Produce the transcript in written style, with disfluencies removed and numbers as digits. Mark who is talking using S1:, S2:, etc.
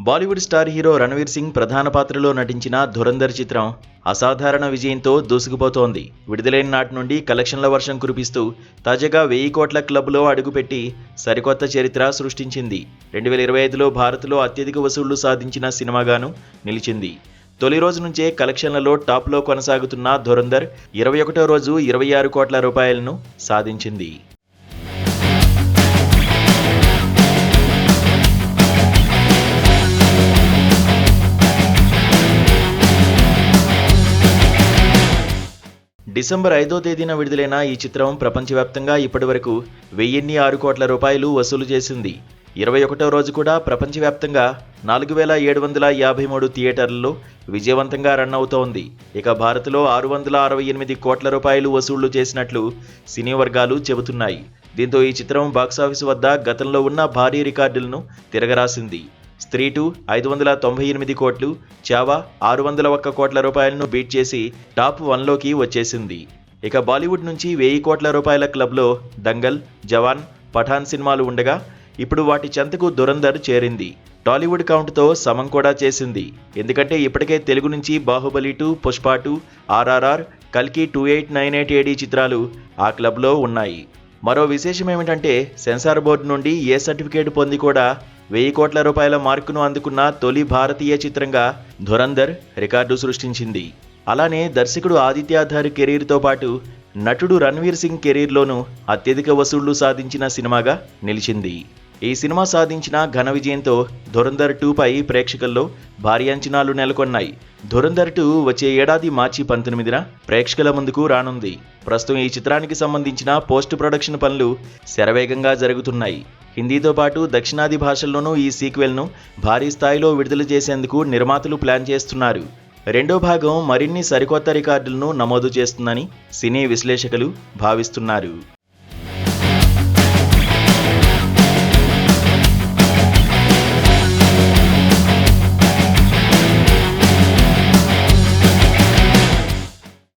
S1: Bollywood star hero Ranveer Singh ప్రధాన పాత్రలో నటించిన ధురంధర్ చిత్రం అసాధారణ విజయంతో దూసుకుపోతోంది. విడుదలైన నాటి నుండి కలెక్షన్ల వర్షం కురిపిస్తూ తాజాగా 1000 కోట్ల క్లబ్లో అడుగుపెట్టి సరికొత్త చరిత్ర సృష్టించింది. 2025లో భారత్లో అత్యధిక వసూళ్లు సాధించిన సినిమాగాను నిలిచింది. తొలి రోజు నుంచే కలెక్షన్లలో టాప్లో కొనసాగుతున్న ధురంధర్ 21వ రోజు 26 కోట్ల రూపాయలను సాధించింది. డిసెంబర్ 5వ తేదీన విడుదలైన ఈ చిత్రం ప్రపంచవ్యాప్తంగా ఇప్పటివరకు 1006 కోట్ల రూపాయలు వసూలు చేసింది. 21వ రోజు కూడా ప్రపంచవ్యాప్తంగా 4753 థియేటర్లలో విజయవంతంగా రన్ అవుతోంది. ఇక భారత్లో 668 కోట్ల రూపాయలు వసూళ్లు చేసినట్లు సినీ వర్గాలు చెబుతున్నాయి. దీంతో ఈ చిత్రం బాక్సాఫీసు వద్ద గతంలో ఉన్న భారీ రికార్డులను తిరగరాసింది. స్త్రీ 2 598 కోట్లు, చావా 601 కోట్ల రూపాయలను బీట్ చేసి టాప్ 1లోకి వచ్చేసింది. ఇక బాలీవుడ్ నుంచి 1000 కోట్ల రూపాయల క్లబ్లో దంగల్, జవాన్, పఠాన్ సినిమాలు ఉండగా ఇప్పుడు వాటి చెంతకు ధురంధర్ చేరింది. టాలీవుడ్ కౌంట్తో సమం కూడా చేసింది. ఎందుకంటే ఇప్పటికే తెలుగు నుంచి బాహుబలి 2, పుష్ప 2, RRR, కల్కి 2898 AD చిత్రాలు ఆ క్లబ్లో ఉన్నాయి. మరో విశేషం ఏమిటంటే సెన్సార్ బోర్డు నుండి ఏ సర్టిఫికేట్ పొంది కూడా 1000 కోట్ల రూపాయల మార్కును అందుకున్న తొలి భారతీయ చిత్రంగా ధురంధర్ రికార్డు సృష్టించింది. అలానే దర్శకుడు ఆదిత్యధార్ కెరీర్తో పాటు నటుడు రణ్వీర్ సింగ్ కెరీర్లోనూ అత్యధిక వసూళ్లు సాధించిన సినిమాగా నిలిచింది. ఈ సినిమా సాధించిన ఘన విజయంతో ధురంధర్ 2పై ప్రేక్షకుల్లో భారీ అంచనాలు నెలకొన్నాయి. ధురంధర్ 2 వచ్చే ఏడాది మార్చి 19న ప్రేక్షకుల ముందుకు రానుంది. ప్రస్తుతం ఈ చిత్రానికి సంబంధించిన పోస్ట్ ప్రొడక్షన్ పనులు శరవేగంగా జరుగుతున్నాయి. హిందీతో పాటు దక్షిణాది భాషల్లోనూ ఈ సీక్వెల్ను భారీ స్థాయిలో విడుదల చేసేందుకు నిర్మాతలు ప్లాన్ చేస్తున్నారు. రెండో భాగం మరిన్ని సరికొత్త రికార్డులను నమోదు చేస్తుందని సినీ విశ్లేషకులు భావిస్తున్నారు.